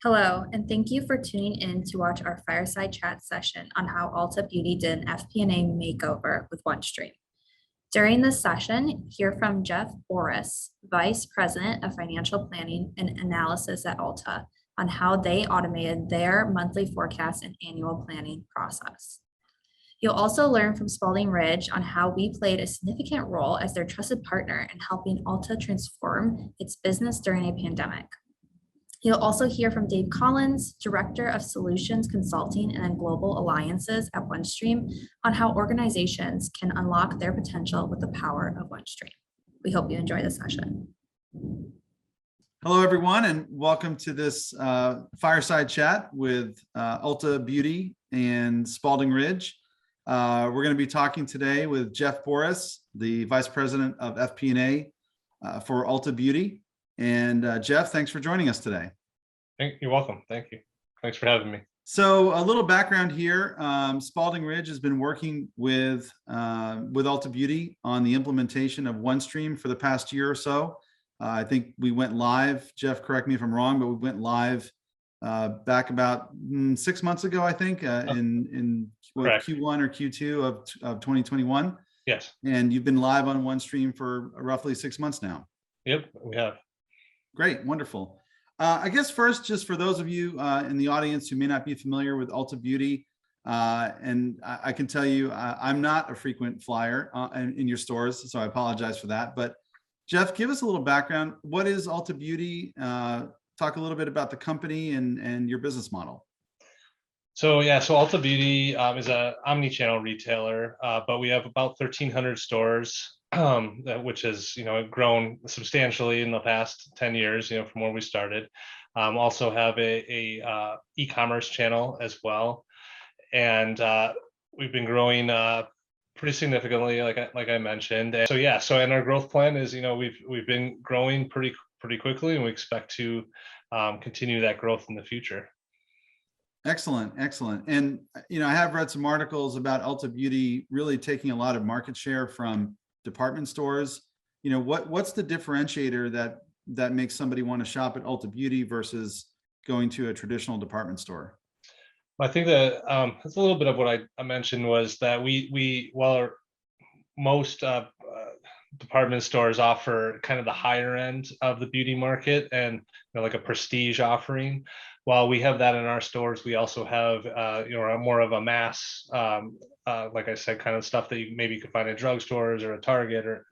Hello, and thank you for tuning in to watch our fireside chat session on how Ulta Beauty did an FP&A makeover with OneStream. During this session, hear from Jeff Boris, Vice President of Financial Planning and Analysis at Ulta, on how they automated their monthly forecast and annual planning process. You'll also learn from Spaulding Ridge on how we played a significant role as their trusted partner in helping Ulta transform its business during a pandemic. You'll also hear from Dave Collins, Director of Solutions Consulting and Global Alliances at OneStream, on how organizations can unlock their potential with the power of OneStream. We hope you enjoy the session. Hello, everyone, and welcome to this fireside chat with Ulta Beauty and Spaulding Ridge. We're going to be talking today with Jeff Boris, the Vice President of FP&A for Ulta Beauty. And Jeff, thanks for joining us today. You're welcome. Thank you. Thanks for having me. So a little background here. Spaulding Ridge has been working with Ulta Beauty on the implementation of OneStream for the past year or so. I think we went live, Jeff, correct me if I'm wrong, but we went live back about 6 months ago, I think, in Q1 or Q2 of 2021. Yes. And you've been live on OneStream for roughly 6 months now. Yep, we have. Great, wonderful. I guess first, just for those of you in the audience who may not be familiar with Ulta Beauty, and I can tell you, I'm not a frequent flyer in your stores, so I apologize for that. But Jeff, give us a little background. What is Ulta Beauty? Talk a little bit about the company and your business model. So Ulta Beauty is an omni-channel retailer, but we have about 1,300 stores. Which has grown substantially in the past 10 years, from where we started. Also have a e-commerce channel as well, and we've been growing pretty significantly, like I mentioned. And and our growth plan is we've been growing pretty quickly, and we expect to continue that growth in the future. Excellent. And I have read some articles about Ulta Beauty really taking a lot of market share from department stores. What's the differentiator that makes somebody want to shop at Ulta Beauty versus going to a traditional department store? I think that it's a little bit of what I mentioned, was that while most department stores offer kind of the higher end of the beauty market and like a prestige offering, while we have that in our stores, we also have more of a mass, like I said, kind of stuff that you maybe could find in drugstores or a Target or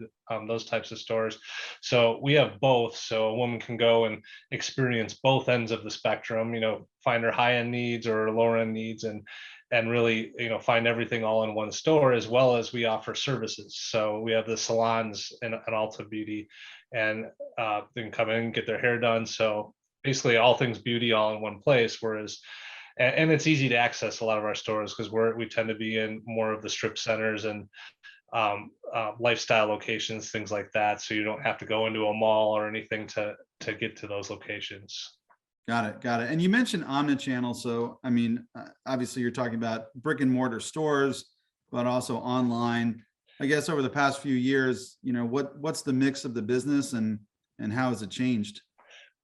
those types of stores. So we have both, so a woman can go and experience both ends of the spectrum, find her high-end needs or lower-end needs, and really find everything all in one store, as well as we offer services. So we have the salons in Ulta Beauty, and they can come in and get their hair done. So basically all things beauty all in one place, and it's easy to access a lot of our stores because we tend to be in more of the strip centers and lifestyle locations, things like that. So you don't have to go into a mall or anything to get to those locations. Got it. And you mentioned omnichannel. So, I mean, obviously you're talking about brick and mortar stores, but also online. I guess over the past few years, what's the mix of the business and how has it changed?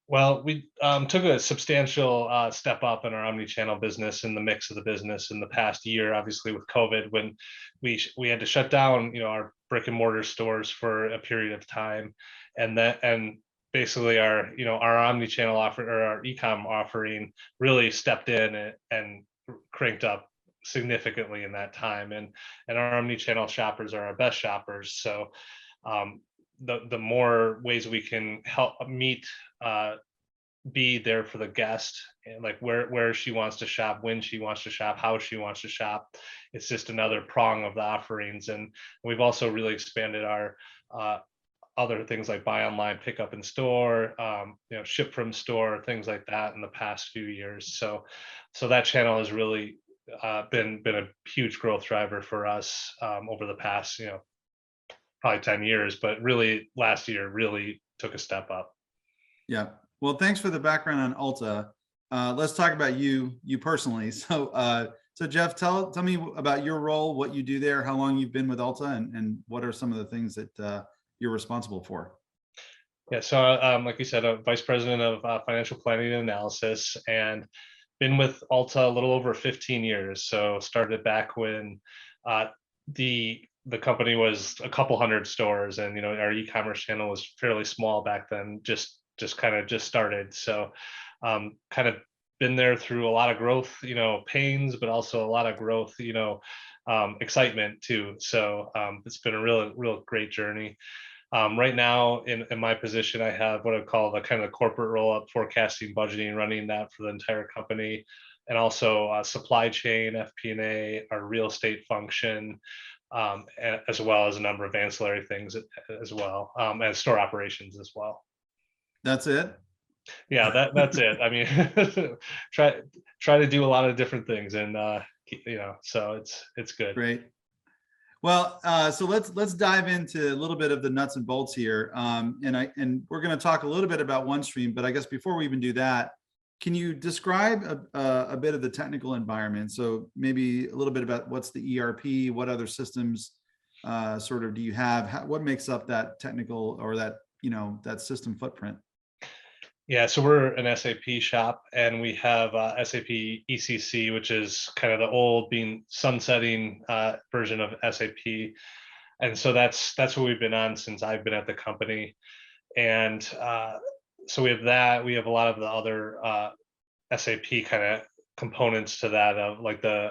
Well, we took a substantial step up in our omni-channel business in the mix of the business in the past year, obviously with COVID, when we had to shut down, our brick and mortar stores for a period of time, and basically our omni-channel offer, or our e-com offering, really stepped in and cranked up significantly in that time. And our omni-channel shoppers are our best shoppers. So the more ways we can help meet, be there for the guest, and like where she wants to shop, when she wants to shop, how she wants to shop, it's just another prong of the offerings. And we've also really expanded our other things like buy online, pick up in store, ship from store, things like that in the past few years. So that channel has really been a huge growth driver for us over the past probably 10 years, but really last year really took a step up. Yeah. Well, thanks for the background on Ulta. Let's talk about you personally. So Jeff, tell me about your role, what you do there, how long you've been with Ulta, and what are some of the things that you're responsible for? Yeah, so like you said, vice president of financial planning and analysis, and been with Ulta a little over 15 years. So started back when uh, the company was a couple hundred stores, and our e-commerce channel was fairly small back then. Just kind of just started. So kind of been there through a lot of growth, pains, but also a lot of growth, excitement too. So it's been a real great journey. Right now, in my position, I have what I call the kind of corporate roll-up, forecasting, budgeting, running that for the entire company, and also supply chain, FP&A, our real estate function, as well as a number of ancillary things as well, and store operations as well. That's it? Yeah, that's it. I mean, try to do a lot of different things, and so it's good. Great. Well, so let's dive into a little bit of the nuts and bolts here, and we're going to talk a little bit about OneStream. But I guess before we even do that, can you describe a bit of the technical environment? So maybe a little bit about what's the ERP, what other systems sort of do you have? What makes up that technical or that that system footprint? Yeah, so we're an SAP shop, and we have SAP ECC, which is kind of the old being sunsetting version of SAP. And so that's what we've been on since I've been at the company. And so we have that. We have a lot of the other SAP kind of components to that, of like the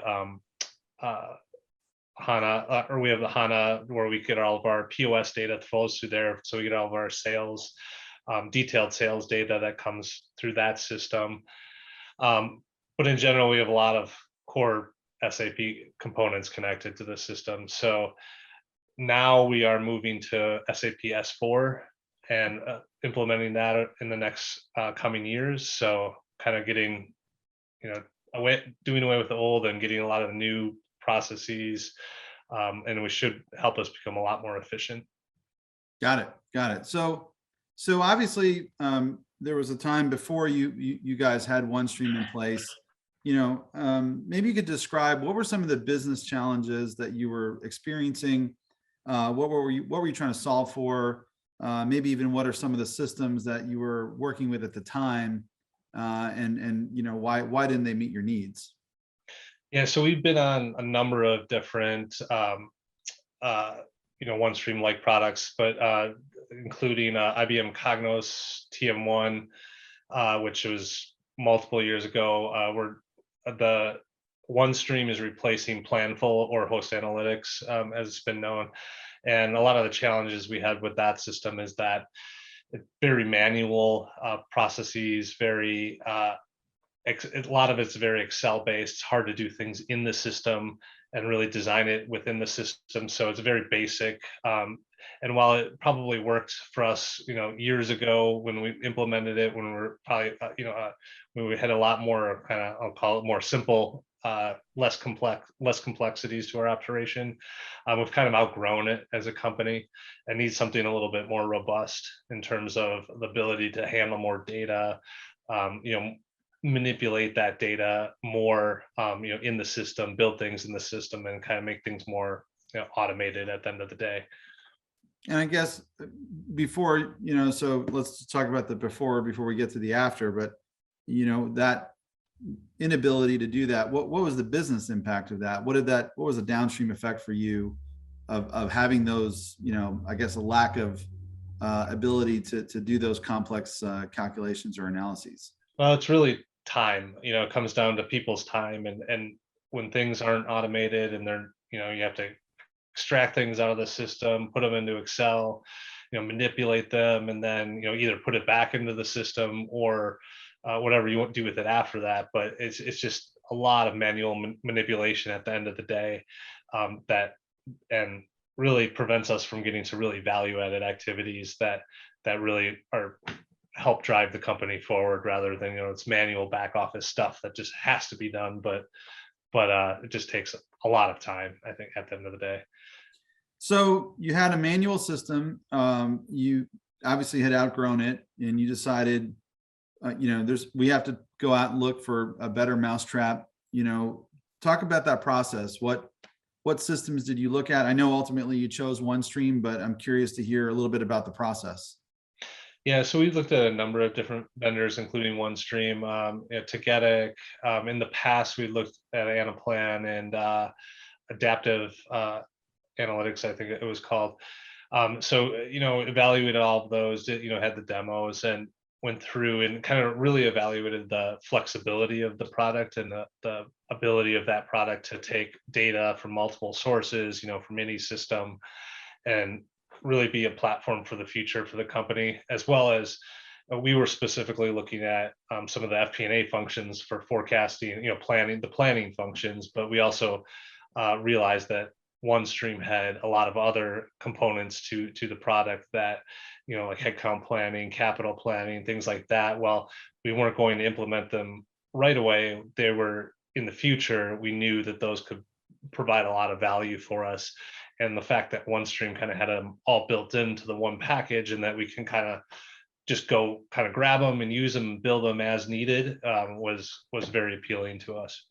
HANA, or we have the HANA where we get all of our POS data that flows through there. So we get all of our sales, detailed sales data that comes through that system. But in general, we have a lot of core SAP components connected to the system. So now we are moving to SAP S4 and implementing that in the next coming years. So kind of getting, doing away with the old and getting a lot of the new processes, and we should help us become a lot more efficient. Got it. So obviously, there was a time before you guys had OneStream in place. Maybe you could describe what were some of the business challenges that you were experiencing. What were you trying to solve for? Maybe even what are some of the systems that you were working with at the time, and why didn't they meet your needs? Yeah, so we've been on a number of different OneStream like products, but including IBM Cognos TM1, which was multiple years ago. Where the OneStream is replacing Planful or Host Analytics, as it's been known. And a lot of the challenges we had with that system is that it's very manual processes, very a lot of it's very Excel based. It's hard to do things in the system and really design it within the system. So it's very basic. And while it probably worked for us, years ago when we implemented it, when we were probably, when we had a lot more kind of, I'll call it more simple, less complexities to our operation, we've kind of outgrown it as a company and need something a little bit more robust in terms of the ability to handle more data, manipulate that data more, in the system, build things in the system, and kind of make things more automated at the end of the day. And I guess before, so let's talk about the before we get to the after, but that inability to do that, what was the business impact of that? What was the downstream effect for you of having those, I guess a lack of ability to do those complex calculations or analyses? Well, it's really time. It comes down to people's time, and when things aren't automated and they're, you have to extract things out of the system, put them into Excel, manipulate them, and then either put it back into the system or whatever you want to do with it after that. But it's just a lot of manual manipulation at the end of the day, that and really prevents us from getting to really value-added activities that really are help drive the company forward, rather than it's manual back office stuff that just has to be done, but it just takes a lot of time, I think, at the end of the day. So you had a manual system, you obviously had outgrown it, and you decided we have to go out and look for a better mousetrap. Talk about that process. What systems did you look at? I know ultimately you chose OneStream, but I'm curious to hear a little bit about the process. Yeah, so we looked at a number of different vendors, including OneStream, Tagetic. In the past, we looked at Anaplan and Adaptive Analytics, I think it was called. So, evaluated all of those, had the demos and went through and kind of really evaluated the flexibility of the product and the ability of that product to take data from multiple sources, from any system, and really be a platform for the future for the company, as well as we were specifically looking at some of the FP&A functions for forecasting, planning functions, but we also realized that OneStream had a lot of other components to the product that, like headcount planning, capital planning, things like that. While we weren't going to implement them right away, they were in the future. We knew that those could provide a lot of value for us. And the fact that OneStream kind of had them all built into the one package, and that we can kind of just go kind of grab them and use them and build them as needed, was very appealing to us.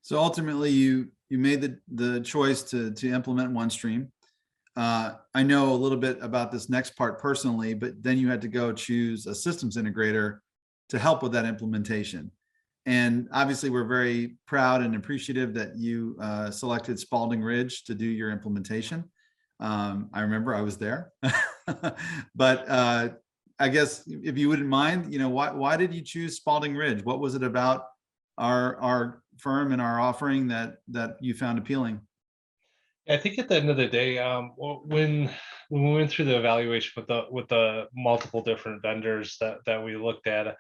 So ultimately, you made the choice to implement OneStream. I know a little bit about this next part personally, but then you had to go choose a systems integrator to help with that implementation. And obviously, we're very proud and appreciative that you selected Spaulding Ridge to do your implementation. I remember I was there, but I guess if you wouldn't mind, why did you choose Spaulding Ridge? What was it about our firm and our offering that you found appealing? I think at the end of the day, when we went through the evaluation with the multiple different vendors that we looked at,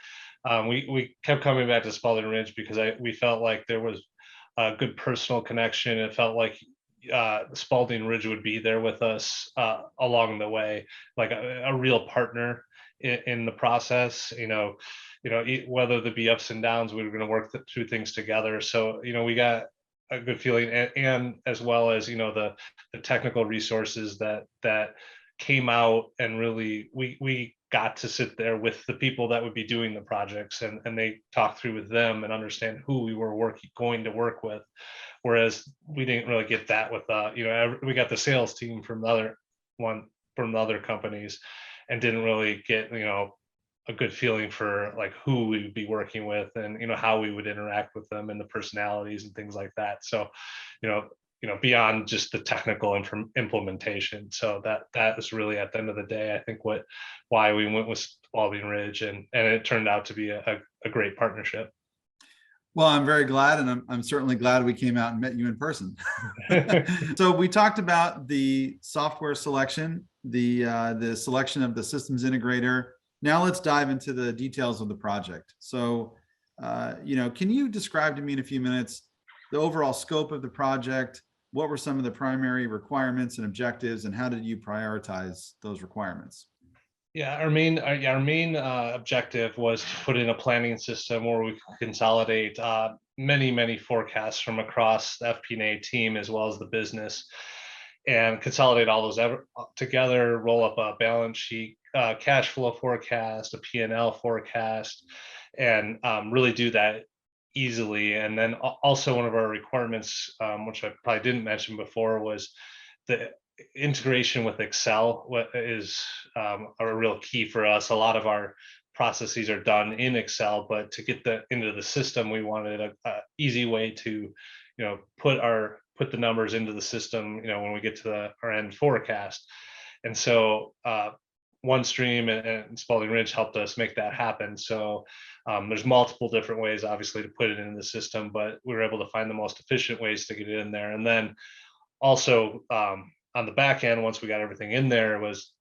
we kept coming back to Spaulding Ridge because we felt like there was a good personal connection. It felt like Spaulding Ridge would be there with us along the way, like a real partner in the process. Whether there be ups and downs, we were going to work through things together. So we got a good feeling, and as well as the technical resources that came out, and really we got to sit there with the people that would be doing the projects, and they talked through with them and understand who we were going to work with, whereas we didn't really get that with we got the sales team from the other companies, and didn't really get a good feeling for like who we would be working with, and how we would interact with them, and the personalities and things like that. So beyond just the technical implementation. So that is really, at the end of the day, I think why we went with Spaulding Ridge, and it turned out to be a great partnership. Well, I'm very glad, and I'm certainly glad we came out and met you in person. So we talked about the software selection, the selection of the systems integrator. Now let's dive into the details of the project. So, can you describe to me in a few minutes the overall scope of the project? What were some of the primary requirements and objectives, and how did you prioritize those requirements? Yeah, our main objective was to put in a planning system where we could consolidate many forecasts from across the FP&A team as well as the business, and consolidate all those together, roll up a balance sheet, cash flow forecast, a P&L forecast, and really do that easily. And then also one of our requirements, which I probably didn't mention before, was the integration with Excel. What is a real key for us. A lot of our processes are done in Excel, but to get into the system, we wanted a easy way to put the numbers into the system when we get to our end forecast. And so OneStream and Spaulding Ridge helped us make that happen. So there's multiple different ways, obviously, to put it in the system, but we were able to find the most efficient ways to get it in there. And then also on the back end, once we got everything in there, was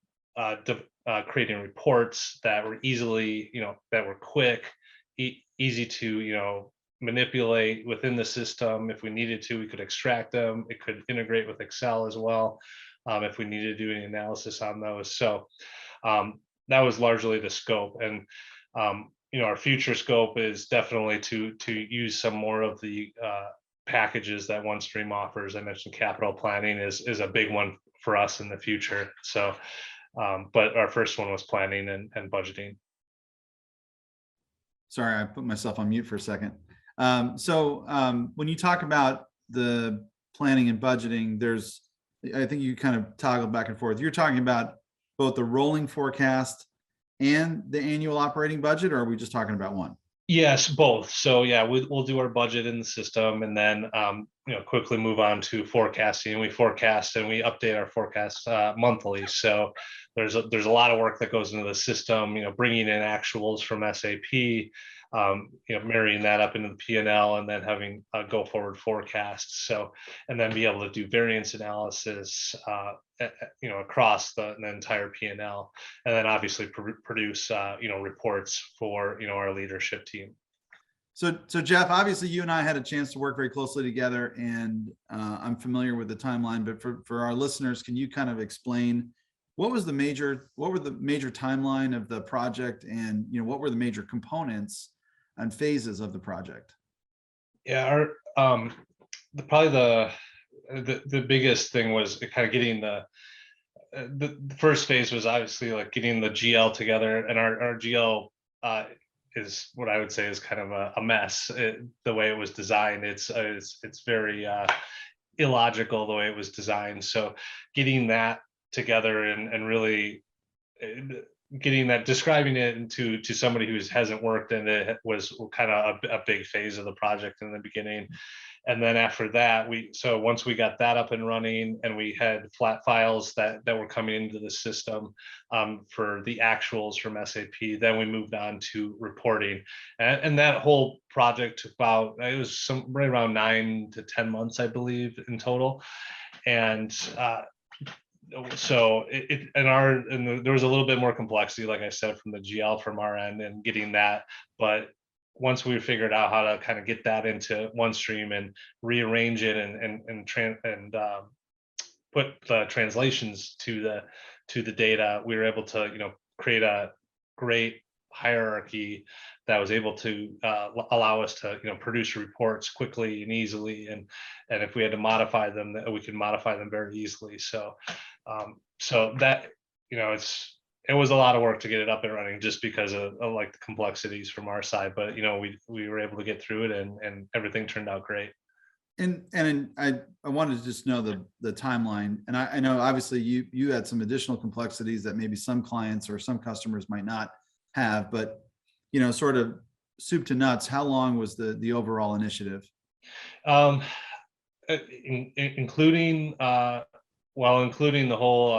creating reports that were easily, that were quick, easy to, manipulate within the system. If we needed to, we could extract them. It could integrate with Excel as well, if we needed to do any analysis on those. So that was largely the scope. And our future scope is definitely to use some more of the packages that OneStream offers. I mentioned capital planning is a big one for us in the future. So, but our first one was planning and budgeting. Sorry, I put myself on mute for a second. So when you talk about the planning and budgeting, I think you kind of toggle back and forth. You're talking about both the rolling forecast and the annual operating budget, or are we just talking about one? Yes, both. So yeah, we'll do our budget in the system, and then quickly move on to forecasting. We forecast and we update our forecasts monthly. So there's a lot of work that goes into the system. Bringing in actuals from SAP, marrying that up into the P&L, and then having go forward forecasts. So, and then be able to do variance analysis, across the entire P&L, and then obviously produce reports for our leadership team. So Jeff, obviously you and I had a chance to work very closely together, and I'm familiar with the timeline, but for our listeners, can you kind of explain what were the major timeline of the project, and what were the major components and phases of the project? Yeah, probably the biggest thing was kind of getting the first phase was obviously like getting the GL together, and our GL is what I would say is kind of a mess. The way it was designed, it's very illogical the way it was designed. So getting that together and really getting that, describing it to somebody who hasn't worked in it was kind of a big phase of the project in the beginning. And then after that, once we got that up and running, and we had flat files that were coming into the system for the actuals from SAP, then we moved on to reporting. And that whole project took it was right around 9 to 10 months, I believe, in total. And so there was a little bit more complexity, like I said, from the GL from our end and getting that. But once we figured out how to kind of get that into OneStream and rearrange it and put the translations to the data, we were able to create a great hierarchy that was able to allow us to produce reports quickly and easily, and if we had to modify them, we could modify them very easily. So that it was a lot of work to get it up and running, just because of like the complexities from our side, but we were able to get through it, and everything turned out great. And I wanted to just know the timeline, and I know obviously you had some additional complexities that maybe some clients or some customers might not have, but sort of soup to nuts, how long was the overall initiative? Including the whole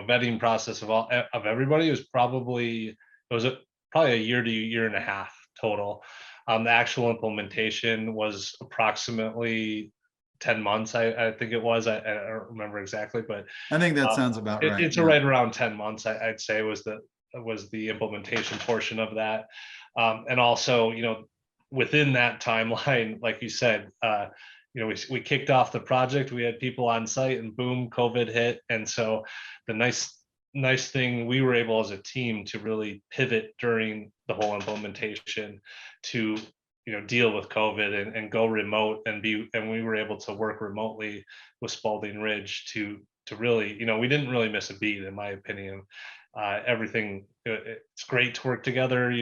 vetting process of everybody, it was probably a year to year and a half total. The actual implementation was approximately 10 months, I think it was. I don't remember exactly, but I think that sounds about right. It's right around 10 months, I'd say, was the implementation portion of that. And also, within that timeline, like you said, we kicked off the project, we had people on site, and boom, COVID hit. And so the nice thing, we were able as a team to really pivot during the whole implementation to deal with COVID and go remote, and we were able to work remotely with Spaulding Ridge to really, we didn't really miss a beat, in my opinion. Everything, it's great to work together,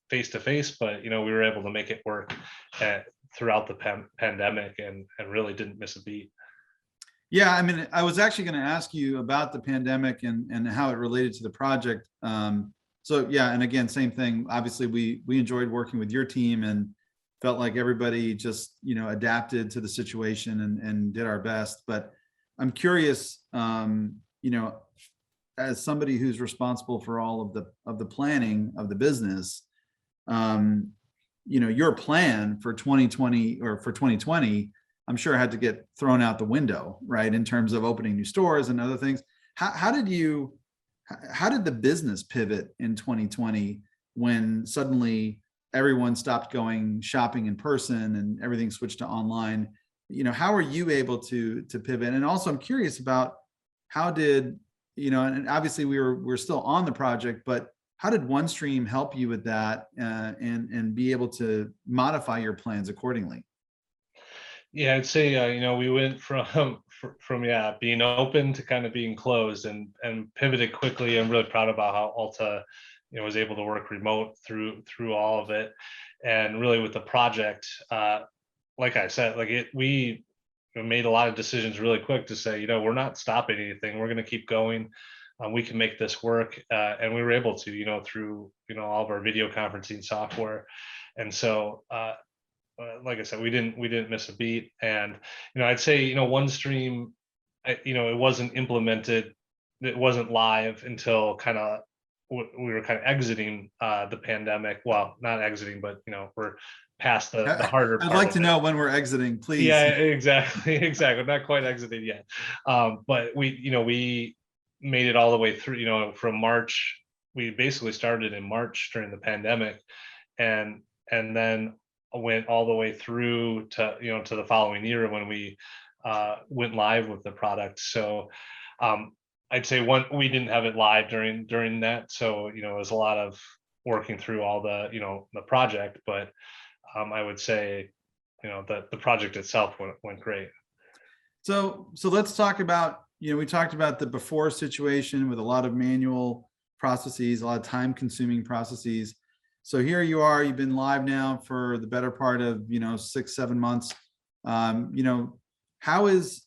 face to face, but we were able to make it work throughout the pandemic, and really didn't miss a beat. Yeah, I mean, I was actually going to ask you about the pandemic and how it related to the project. So yeah, and again, same thing. Obviously, we enjoyed working with your team and felt like everybody just adapted to the situation and did our best. But I'm curious, as somebody who's responsible for all of the planning of the business, your plan for 2020 or for 2020, I'm sure had to get thrown out the window, right? In terms of opening new stores and other things. How did the business pivot in 2020 when suddenly everyone stopped going shopping in person and everything switched to online? How are you able to pivot? And also I'm curious about how did, and obviously we're still on the project, but how did OneStream help you with that and be able to modify your plans accordingly? Yeah, I'd say we went from being open to kind of being closed, and pivoted quickly. I'm really proud about how Ulta was able to work remote through all of it. And really with the project, like I said, we made a lot of decisions really quick to say, we're not stopping anything. We're going to keep going. we can make this work. And we were able to, through, all of our video conferencing software. And so, like I said, we didn't miss a beat. And, I'd say, OneStream, it wasn't implemented, it wasn't live until kind of we were kind of exiting the pandemic. Well, not exiting, but we're past the harder part. I'd like to know when we're exiting, please. Yeah, exactly. Exactly. Not quite exited yet. But we made it all the way through, from March. We basically started in March during the pandemic, and then went all the way through to to the following year when we went live with the product. So I'd say we didn't have it live during that. So it was a lot of working through all the the project, but I would say the project itself went great. So let's talk about, we talked about the before situation with a lot of manual processes, a lot of time consuming processes. So here you are, you've been live now for the better part of 6-7 months. How is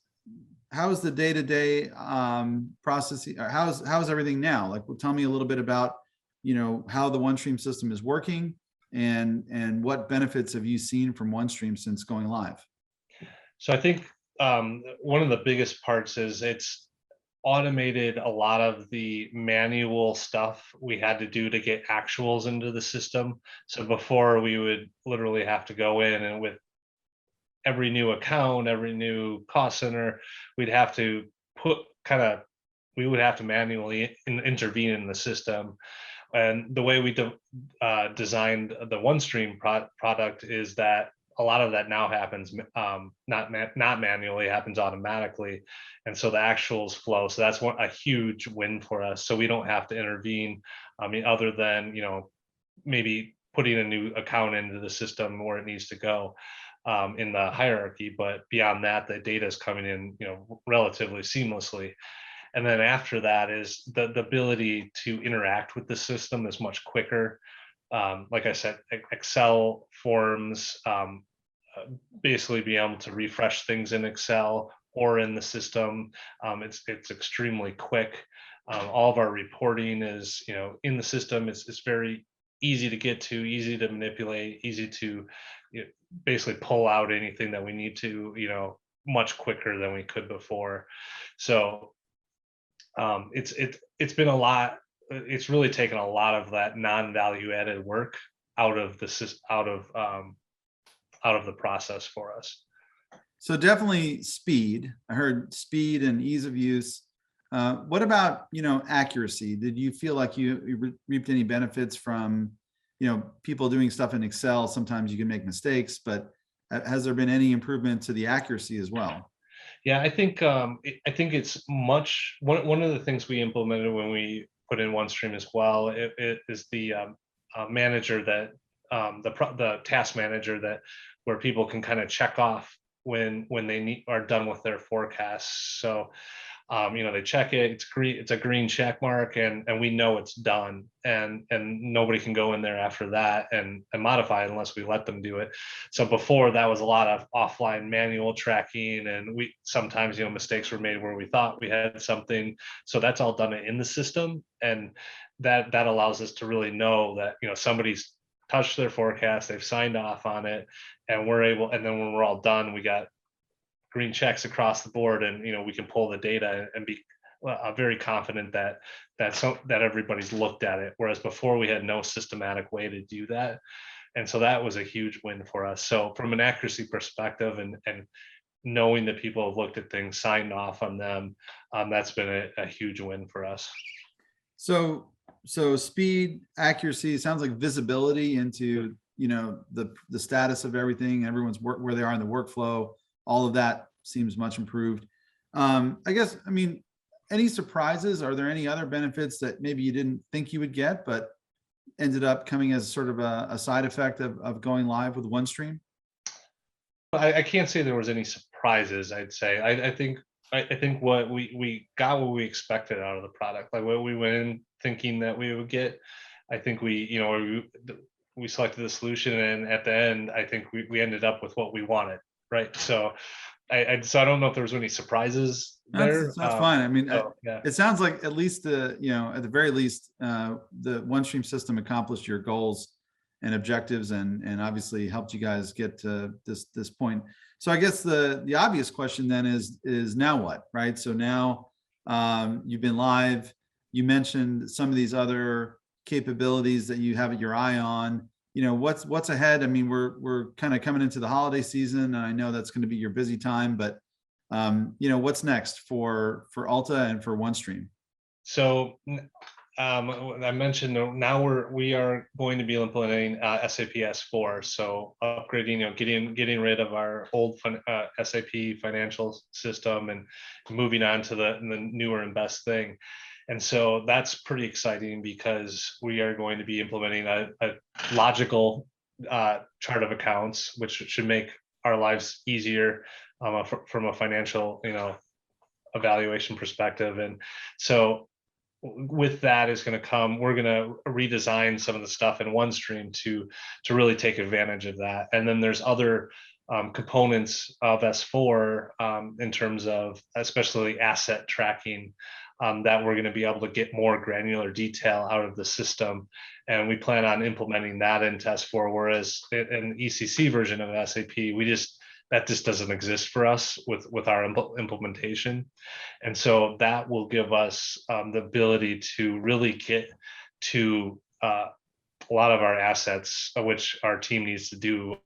the day-to-day processing? How's everything now? Like, well, tell me a little bit about how the OneStream system is working, and what benefits have you seen from OneStream since going live? So I think one of the biggest parts is it's automated a lot of the manual stuff we had to do to get actuals into the system. So before, we would literally have to go in, and with every new account, every new cost center, we'd have to we would have to manually intervene in the system. And the way we designed the OneStream product is that a lot of that now happens not manually, happens automatically, and so the actuals flow. So that's a huge win for us. So we don't have to intervene. I mean, other than maybe putting a new account into the system where it needs to go in the hierarchy, but beyond that, the data is coming in relatively seamlessly. And then after that is the ability to interact with the system is much quicker. Like I said, Excel forms, basically be able to refresh things in Excel or in the system. It's extremely quick. All of our reporting is in the system. It's very easy to get to, easy to manipulate, easy to basically pull out anything that we need to much quicker than we could before. So it's been a lot. It's really taken a lot of that non-value added work out of the process for us. So definitely speed. I heard speed and ease of use. What about accuracy? Did you feel like you reaped any benefits from people doing stuff in Excel? Sometimes you can make mistakes, but has there been any improvement to the accuracy as well? Yeah, I think it's much. One of the things we implemented when we put in OneStream as well, it is the manager that the task manager that where people can kind of check off when they are done with their forecasts. So they check it, it's a green check mark, and we know it's done, and nobody can go in there after that and modify it unless we let them do it. So before, that was a lot of offline manual tracking, and we sometimes mistakes were made where we thought we had something. So that's all done in the system, and that allows us to really know that somebody's touched their forecast, they've signed off on it, and we're able, and then when we're all done, we got green checks across the board, and we can pull the data and be very confident that everybody's looked at it, whereas before we had no systematic way to do that. And so that was a huge win for us. So from an accuracy perspective, and knowing that people have looked at things, signed off on them, that's been a huge win for us. So speed, accuracy, sounds like visibility into the status of everything, everyone's where they are in the workflow. All of that seems much improved. I guess, any surprises? Are there any other benefits that maybe you didn't think you would get, but ended up coming as sort of a side effect of going live with OneStream? I can't say there was any surprises. I'd say I think what we got what we expected out of the product, like what we went in thinking that we would get. I think we selected the solution, and at the end, I think we ended up with what we wanted. Right. So So I don't know if there was any surprises there. That's fine. I mean, So, yeah. it sounds like at least at the very least, the OneStream system accomplished your goals and objectives, and obviously helped you guys get to this point. So I guess the obvious question then is now what, right? So now you've been live. You mentioned some of these other capabilities that you have your eye on. What's ahead? I mean, we're kind of coming into the holiday season, and I know that's going to be your busy time, but what's next for Ulta and for OneStream? So I mentioned now we are going to be implementing SAP S4. So upgrading, getting rid of our old SAP financial system and moving on to the newer and best thing. And so that's pretty exciting because we are going to be implementing a logical chart of accounts, which should make our lives easier from a financial, evaluation perspective. And so with that is going to come, we're going to redesign some of the stuff in OneStream to really take advantage of that. And then there's other components of S4 in terms of especially asset tracking that we're going to be able to get more granular detail out of the system. And we plan on implementing that into S4, whereas in the ECC version of SAP, that just doesn't exist for us with our implementation. And so that will give us the ability to really get to a lot of our assets, which our team needs to do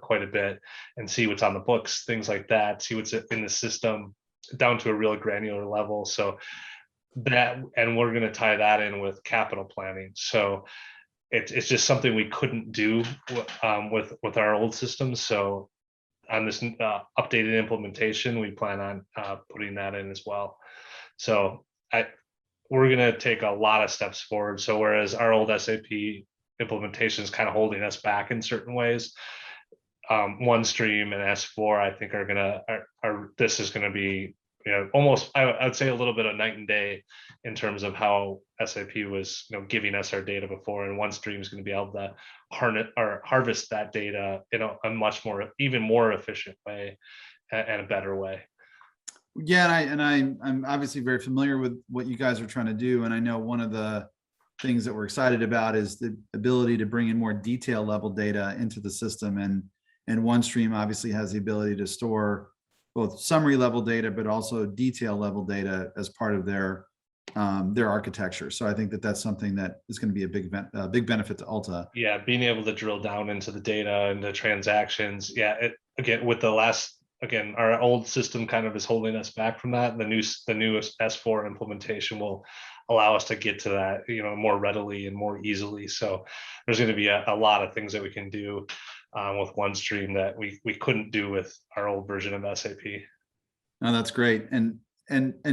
quite a bit, and see what's on the books, things like that, see what's in the system down to a real granular level. So that, and we're going to tie that in with capital planning. So it's just something we couldn't do with our old systems. So on this updated implementation, we plan on putting that in as well. So we're going to take a lot of steps forward. So whereas our old SAP implementation is kind of holding us back in certain ways, OneStream and S4, I think this is going to be almost, I'd say a little bit of night and day in terms of how SAP was giving us our data before, and OneStream is going to be able to harvest that data in a much more, even more efficient way and a better way. Yeah, I'm obviously very familiar with what you guys are trying to do, and I know one of the things that we're excited about is the ability to bring in more detail level data into the system, and OneStream obviously has the ability to store both summary level data, but also detail level data as part of their architecture. So I think that that's something that is going to be a big benefit to Ulta. Yeah, being able to drill down into the data and the transactions. Yeah, again, with our old system kind of is holding us back from that. The newest S4 implementation will allow us to get to that, more readily and more easily. So there's going to be a lot of things that we can do with OneStream that we couldn't do with our old version of SAP. No, that's great. And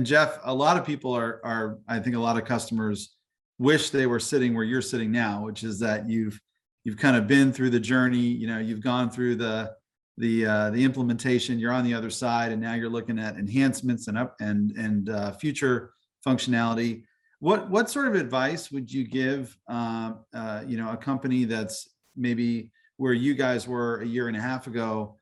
Jeff, a lot of people are I think a lot of customers wish they were sitting where you're sitting now, which is that you've kind of been through the journey. You've gone through the implementation. You're on the other side, and now you're looking at enhancements and future functionality. What sort of advice would you give a company that's maybe where you guys were a year and a half ago,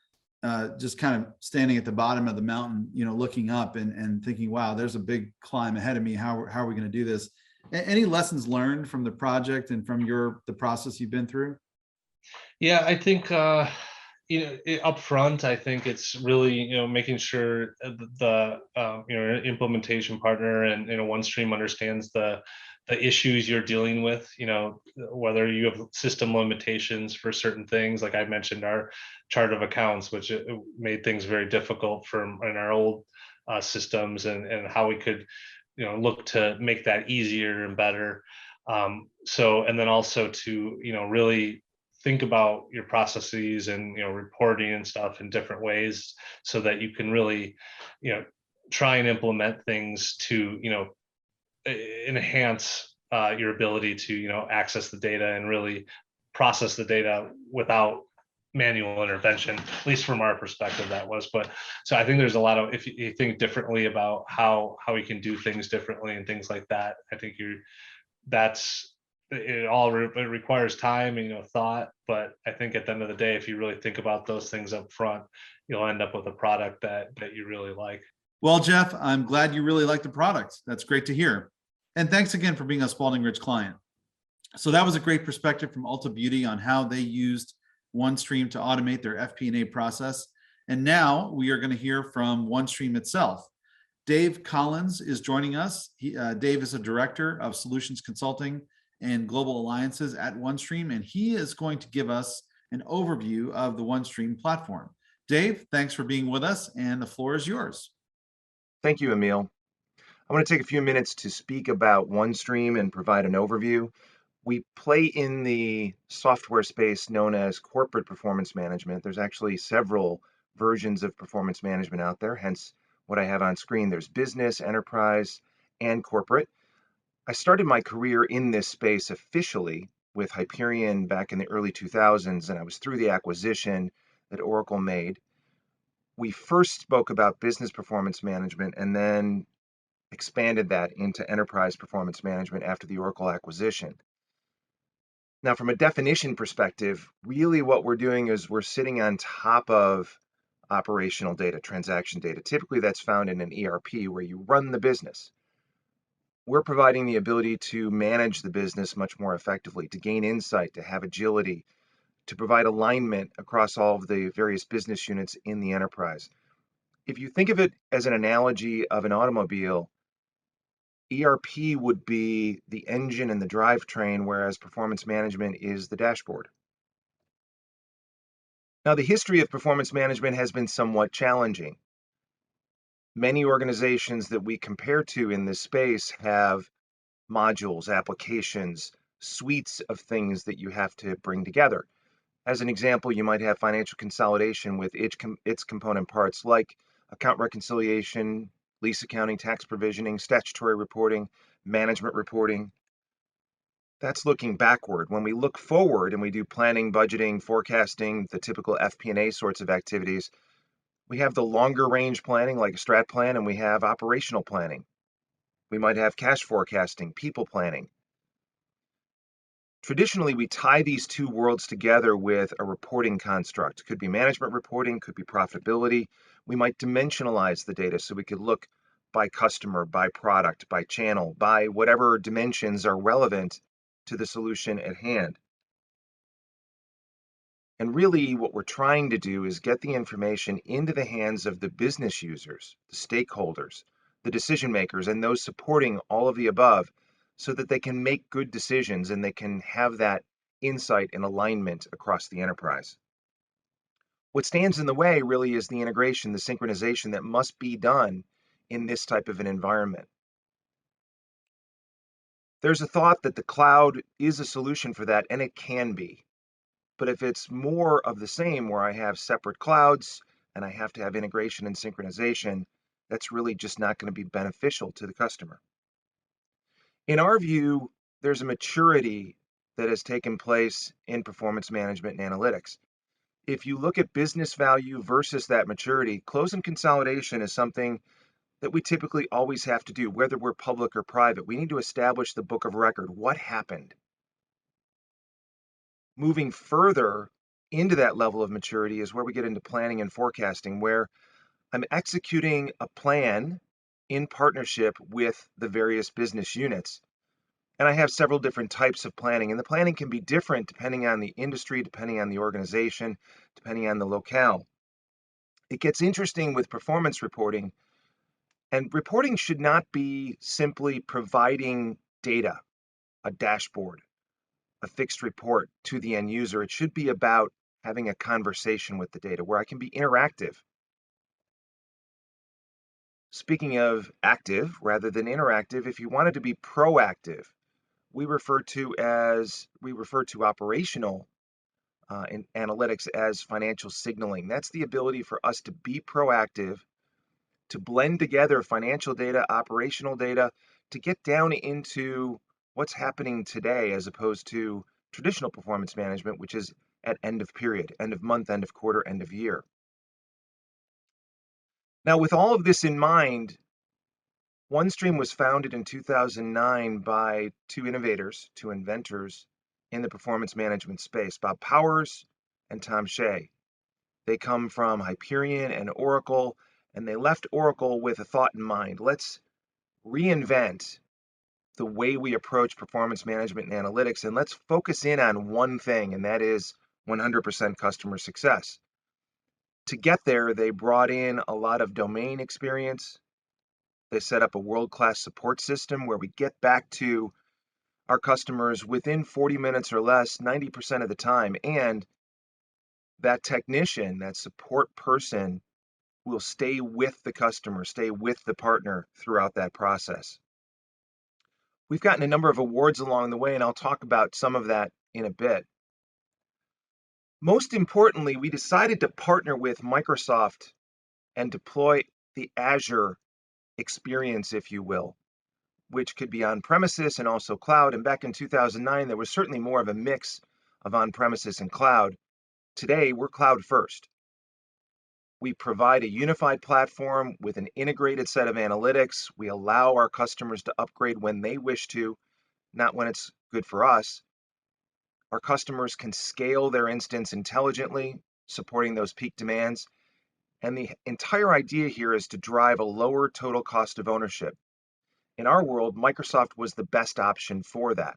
just kind of standing at the bottom of the mountain, looking up and thinking, wow, there's a big climb ahead of me. How are we going to do this? Any lessons learned from the project and from the process you've been through? Yeah, I think up front, I think it's really making sure the implementation partner and OneStream understands the issues you're dealing with, whether you have system limitations for certain things. Like I mentioned, our chart of accounts, which made things very difficult in our old systems, and how we could look to make that easier and better. And then also to really think about your processes and reporting and stuff in different ways, so that you can really try and implement things to enhance your ability to access the data and really process the data without manual intervention. At least from our perspective, that was. But so I think there's a lot of, if you think differently about how we can do things differently and things like that, I think it requires time and thought. But I think at the end of the day, if you really think about those things up front, you'll end up with a product that you really like. Well, Jeff, I'm glad you really like the product. That's great to hear. And thanks again for being a Spaulding Ridge client. So that was a great perspective from Ulta Beauty on how they used OneStream to automate their FP&A process. And now we are going to hear from OneStream itself. Dave Collins is joining us. Dave is a director of solutions consulting and global alliances at OneStream, and he is going to give us an overview of the OneStream platform. Dave, thanks for being with us, and the floor is yours. Thank you, Emil. I want to take a few minutes to speak about OneStream and provide an overview. We play in the software space known as corporate performance management. There's actually several versions of performance management out there, hence what I have on screen. There's business, enterprise, and corporate. I started my career in this space officially with Hyperion back in the early 2000s, and I was through the acquisition that Oracle made. We first spoke about business performance management and then expanded that into enterprise performance management after the Oracle acquisition. Now, from a definition perspective, really what we're doing is we're sitting on top of operational data, transaction data. Typically, that's found in an ERP where you run the business. We're providing the ability to manage the business much more effectively, to gain insight, to have agility, to provide alignment across all of the various business units in the enterprise. If you think of it as an analogy of an automobile, ERP would be the engine and the drivetrain, whereas performance management is the dashboard. Now, the history of performance management has been somewhat challenging. Many organizations that we compare to in this space have modules, applications, suites of things that you have to bring together. As an example, you might have financial consolidation with its component parts like account reconciliation, lease accounting, tax provisioning, statutory reporting, management reporting. That's looking backward. When we look forward and we do planning, budgeting, forecasting, the typical FP&A sorts of activities, we have the longer range planning like a strat plan, and we have operational planning. We might have cash forecasting, people planning. Traditionally, we tie these two worlds together with a reporting construct. Could be management reporting, could be profitability. We might dimensionalize the data so we could look by customer, by product, by channel, by whatever dimensions are relevant to the solution at hand. And really what we're trying to do is get the information into the hands of the business users, the stakeholders, the decision makers, and those supporting all of the above so that they can make good decisions and they can have that insight and alignment across the enterprise. What stands in the way really is the integration, the synchronization that must be done in this type of an environment. There's a thought that the cloud is a solution for that, and it can be. But if it's more of the same where I have separate clouds and I have to have integration and synchronization, that's really just not going to be beneficial to the customer. In our view, there's a maturity that has taken place in performance management and analytics. If you look at business value versus that maturity, close and consolidation is something that we typically always have to do, whether we're public or private. We need to establish the book of record. What happened? Moving further into that level of maturity is where we get into planning and forecasting, where I'm executing a plan in partnership with the various business units. And I have several different types of planning, and the planning can be different depending on the industry, depending on the organization, depending on the locale. It gets interesting with performance reporting, and reporting should not be simply providing data, a dashboard, a fixed report to the end user. It should be about having a conversation with the data where I can be interactive. Speaking of active rather than interactive, if you wanted to be proactive, we refer to operational in analytics as financial signaling. That's the ability for us to be proactive, to blend together financial data, operational data, to get down into what's happening today as opposed to traditional performance management, which is at end of period, end of month, end of quarter, end of year. Now, with all of this in mind, OneStream was founded in 2009 by two innovators, two inventors in the performance management space, Bob Powers and Tom Shea. They come from Hyperion and Oracle, and they left Oracle with a thought in mind. Let's reinvent the way we approach performance management and analytics, and let's focus in on one thing, and that is 100% customer success. To get there, they brought in a lot of domain experience. They set up a world-class support system where we get back to our customers within 40 minutes or less, 90% of the time, and that technician, that support person, will stay with the customer, stay with the partner throughout that process. We've gotten a number of awards along the way, and I'll talk about some of that in a bit. Most importantly, we decided to partner with Microsoft and deploy the Azure experience, if you will, which could be on premises and also cloud. And back in 2009, there was certainly more of a mix of on premises and cloud. Today, we're cloud first. We provide a unified platform with an integrated set of analytics. We allow our customers to upgrade when they wish to, not when it's good for us. Our customers can scale their instance intelligently, supporting those peak demands. And the entire idea here is to drive a lower total cost of ownership. In our world, Microsoft was the best option for that.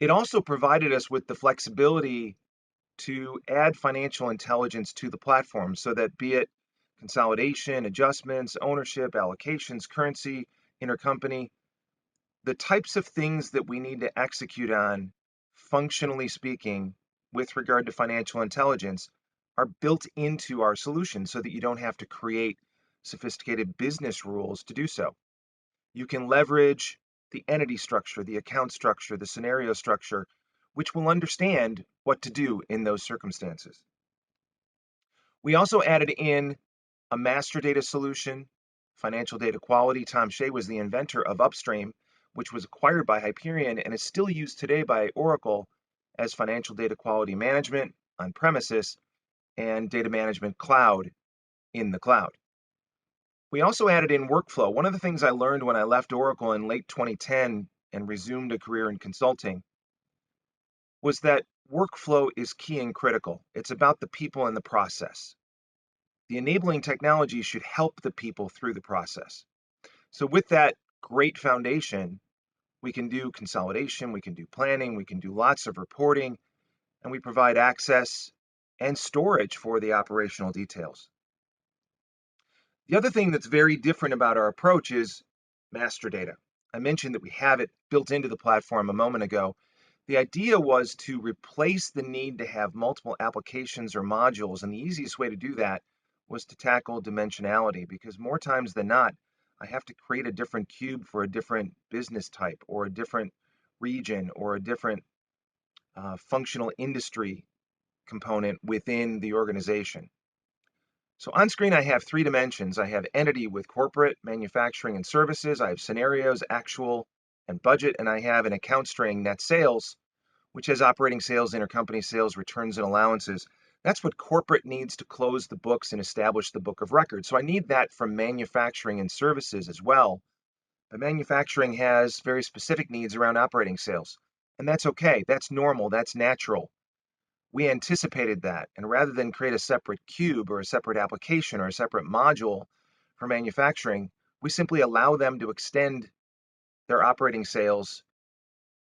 It also provided us with the flexibility to add financial intelligence to the platform so that, be it consolidation, adjustments, ownership, allocations, currency, intercompany, the types of things that we need to execute on, functionally speaking, with regard to financial intelligence, are built into our solution so that you don't have to create sophisticated business rules to do so. You can leverage the entity structure, the account structure, the scenario structure, which will understand what to do in those circumstances. We also added in a master data solution, financial data quality. Tom Shea was the inventor of Upstream, which was acquired by Hyperion and is still used today by Oracle as financial data quality management on premises and data management cloud in the cloud. We also added in workflow. One of the things I learned when I left Oracle in late 2010 and resumed a career in consulting was that workflow is key and critical. It's about the people and the process. The enabling technology should help the people through the process. So with that great foundation, we can do consolidation, we can do planning, we can do lots of reporting, and we provide access and storage for the operational details. The other thing that's very different about our approach is master data. I mentioned that we have it built into the platform a moment ago. The idea was to replace the need to have multiple applications or modules, and the easiest way to do that was to tackle dimensionality, because more times than not, I have to create a different cube for a different business type or a different region or a different functional industry component within the organization. So on screen, I have three dimensions. I have entity with corporate, manufacturing, and services. I have scenarios, actual, and budget. And I have an account string, net sales, which has operating sales, intercompany sales, returns, and allowances. That's what corporate needs to close the books and establish the book of records. So I need that from manufacturing and services as well. But manufacturing has very specific needs around operating sales. And that's okay. That's normal. That's natural. We anticipated that, and rather than create a separate cube or a separate application or a separate module for manufacturing, we simply allow them to extend their operating sales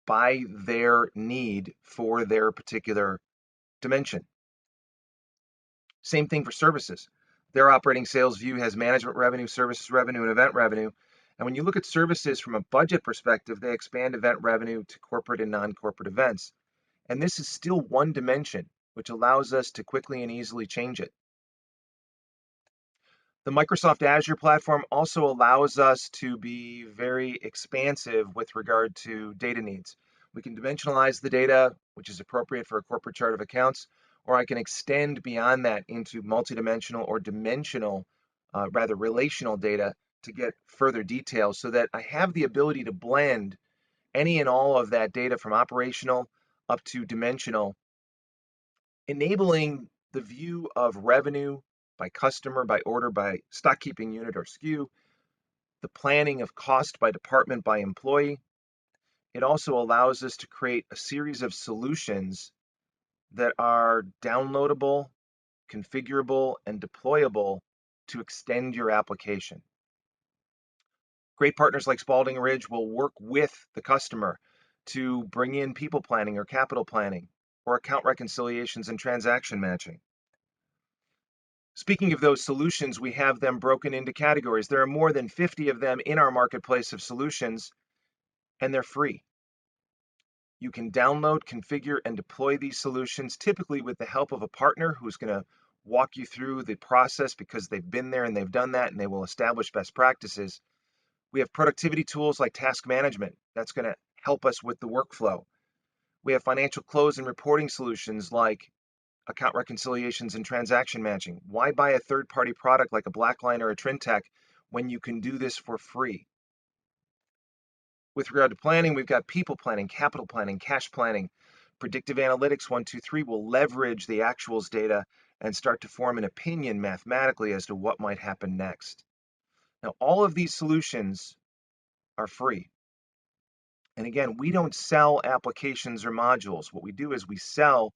by their need for their particular dimension. Same thing for services. Their operating sales view has management revenue, services revenue, and event revenue. And when you look at services from a budget perspective, they expand event revenue to corporate and non-corporate events. And this is still one dimension, which allows us to quickly and easily change it. The Microsoft Azure platform also allows us to be very expansive with regard to data needs. We can dimensionalize the data, which is appropriate for a corporate chart of accounts, or I can extend beyond that into multidimensional or dimensional, relational data to get further details so that I have the ability to blend any and all of that data from operational up to dimensional, enabling the view of revenue by customer, by order, by stock keeping unit or SKU, the planning of cost by department, by employee. It also allows us to create a series of solutions that are downloadable configurable, and deployable to extend your application. Great partners like Spaulding Ridge will work with the customer to bring in people planning or capital planning or account reconciliations and transaction matching. Speaking of those solutions, we have them broken into categories. There are more than 50 of them in our marketplace of solutions, and they're free. You can download, configure, and deploy these solutions, typically with the help of a partner who's going to walk you through the process because they've been there and they've done that, and they will establish best practices. We have productivity tools like task management. That's going to help us with the workflow. We have financial close and reporting solutions like account reconciliations and transaction matching. Why buy a third-party product like a Blackline or a Trintech when you can do this for free? With regard to planning, we've got people planning, capital planning, cash planning. Predictive analytics 1, 2, 3 will leverage the actuals data and start to form an opinion mathematically as to what might happen next. Now, all of these solutions are free. And again, we don't sell applications or modules. What we do is we sell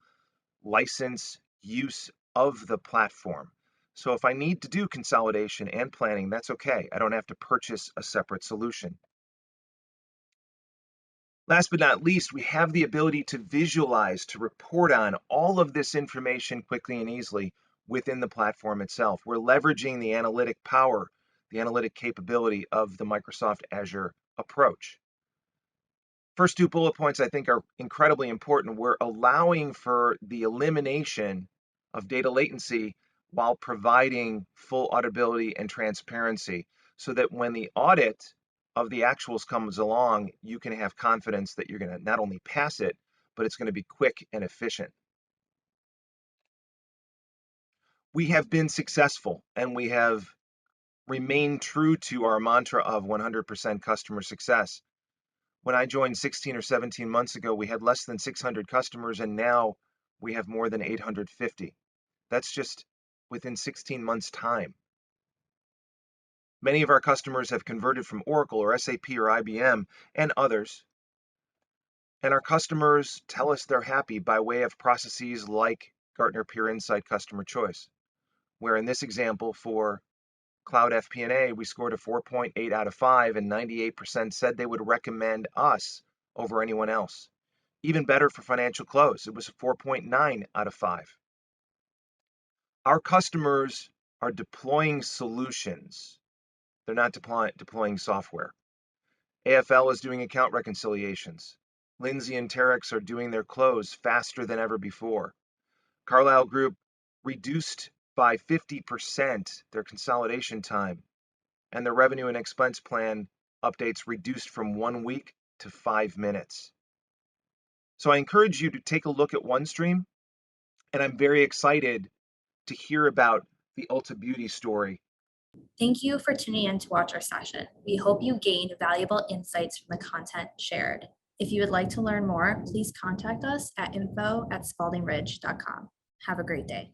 license use of the platform. So if I need to do consolidation and planning, that's okay. I don't have to purchase a separate solution. Last but not least, we have the ability to visualize, to report on all of this information quickly and easily within the platform itself. We're leveraging the analytic power, the analytic capability of the Microsoft Azure approach. First two bullet points I think are incredibly important. We're allowing for the elimination of data latency while providing full auditability and transparency so that when the audit of the actuals comes along, you can have confidence that you're going to not only pass it, but it's going to be quick and efficient. We have been successful and we have remained true to our mantra of 100% customer success. When I joined 16 or 17 months ago, we had less than 600 customers, and now we have more than 850. That's just within 16 months' time. Many of our customers have converted from Oracle or SAP or IBM and others. And our customers tell us they're happy by way of processes like Gartner Peer Insight Customer Choice, where in this example for Cloud FP&A, we scored a 4.8 out of 5, and 98% said they would recommend us over anyone else. Even better for financial close, it was a 4.9 out of 5. Our customers are deploying solutions. They're not deploying software. AFL is doing account reconciliations. Lindsay and Terex are doing their close faster than ever before. Carlyle Group reduced by 50% their consolidation time, and their revenue and expense plan updates reduced from 1 week to 5 minutes. So I encourage you to take a look at OneStream, and I'm very excited to hear about the Ulta Beauty story. Thank you for tuning in to watch our session. We hope you gained valuable insights from the content shared. If you would like to learn more, please contact us at info@spauldingridge.com. Have a great day.